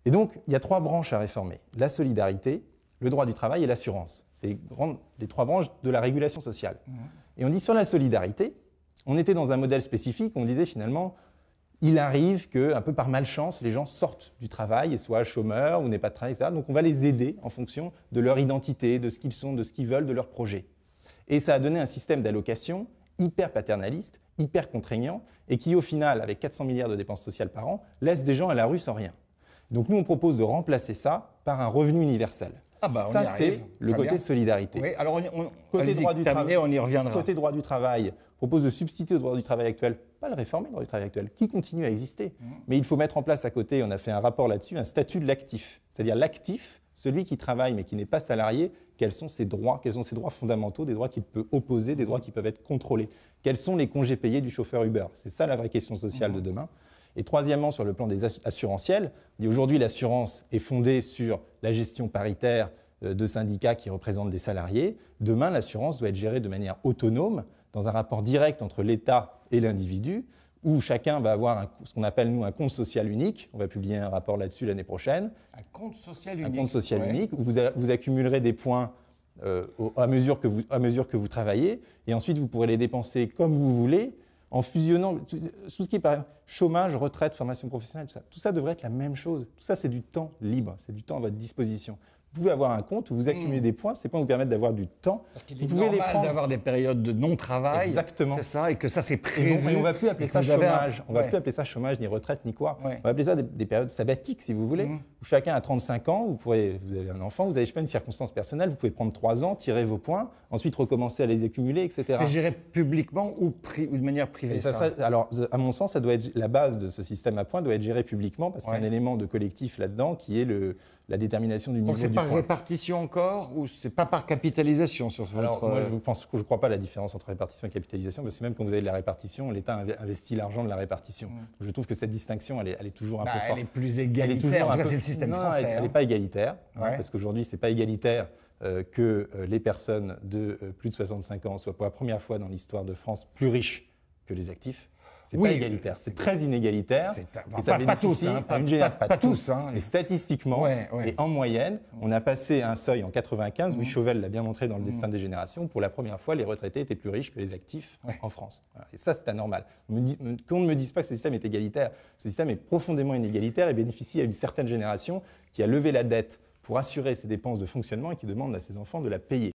Et donc, il y a 3 branches à réformer. La solidarité, le droit du travail et l'assurance. C'est les 3 branches de la régulation sociale. Et on dit sur la solidarité, on était dans un modèle spécifique, on disait finalement, il arrive que, un peu par malchance, les gens sortent du travail et soient chômeurs ou n'aient pas de travail, etc. Donc on va les aider en fonction de leur identité, de ce qu'ils sont, de ce qu'ils veulent, de leur projet. Et ça a donné un système d'allocation hyper paternaliste, hyper contraignant, et qui au final, avec 400 milliards de dépenses sociales par an, laisse des gens à la rue sans rien. Donc nous, on propose de remplacer ça par un revenu universel. Ah bah, ça, c'est le côté solidarité. Oui, alors côté droit du travail, on y reviendra. Côté droit du travail, propose de substituer au droit du travail actuel, pas le réformer, le droit du travail actuel, qui continue à exister. Mais il faut mettre en place à côté, on a fait un rapport là-dessus, un statut de l'actif. C'est-à-dire l'actif, celui qui travaille mais qui n'est pas salarié, quels sont ses droits fondamentaux, des droits qu'il peut opposer, des droits qui peuvent être contrôlés. Quels sont les congés payés du chauffeur Uber? C'est ça la vraie question sociale de demain. Et troisièmement, sur le plan des assurantiels, aujourd'hui l'assurance est fondée sur la gestion paritaire de syndicats qui représentent des salariés. Demain, l'assurance doit être gérée de manière autonome, dans un rapport direct entre l'État et l'individu, où chacun va avoir ce qu'on appelle, nous, un compte social unique. On va publier un rapport là-dessus l'année prochaine. Un compte social unique. Un compte social unique, où vous accumulerez des points à mesure que vous travaillez, et ensuite vous pourrez les dépenser comme vous voulez, en fusionnant tout ce qui est par exemple chômage, retraite, formation professionnelle, tout ça devrait être la même chose. Tout ça, c'est du temps libre, c'est du temps à votre disposition. Vous pouvez avoir un compte où vous accumulez des points, ces points vous permettent d'avoir du temps. Vous pouvez les prendre, d'avoir des périodes de non-travail. Exactement. C'est ça, et que ça c'est prévu. Et on ne va plus appeler ça chômage. On ne va plus appeler ça chômage, ni retraite, ni quoi. On va appeler ça des périodes sabbatiques, si vous voulez, où chacun a 35 ans, vous avez un enfant, vous avez, je sais pas, une circonstance personnelle, vous pouvez prendre 3 ans, tirer vos points, ensuite recommencer à les accumuler, etc. C'est géré publiquement ou de manière privée, alors, à mon sens, ça doit être, la base de ce système à points doit être géré publiquement, parce qu'il y a un élément de collectif là-dedans qui est la détermination du niveau du point. Donc c'est par répartition encore, ou c'est pas par capitalisation sur votre... Alors moi je ne crois pas à la différence entre répartition et capitalisation, parce que même quand vous avez de la répartition, l'État investit l'argent de la répartition. Je trouve que cette distinction, elle est toujours un peu forte. Elle est plus égalitaire, en tout cas c'est le système français. Elle n'est pas égalitaire, parce qu'aujourd'hui c'est pas égalitaire que les personnes de plus de 65 ans soient pour la première fois dans l'histoire de France plus riches que les actifs. C'est pas égalitaire, c'est très inégalitaire. Et ça bénéficie à une génération. Pas tous. Et statistiquement, et en moyenne, on a passé un seuil en 95, Louis Chauvel l'a bien montré dans le destin des générations, pour la première fois, les retraités étaient plus riches que les actifs en France. Voilà. Et ça, c'est anormal. Qu'on ne me dise pas que ce système est égalitaire. Ce système est profondément inégalitaire et bénéficie à une certaine génération qui a levé la dette pour assurer ses dépenses de fonctionnement et qui demande à ses enfants de la payer.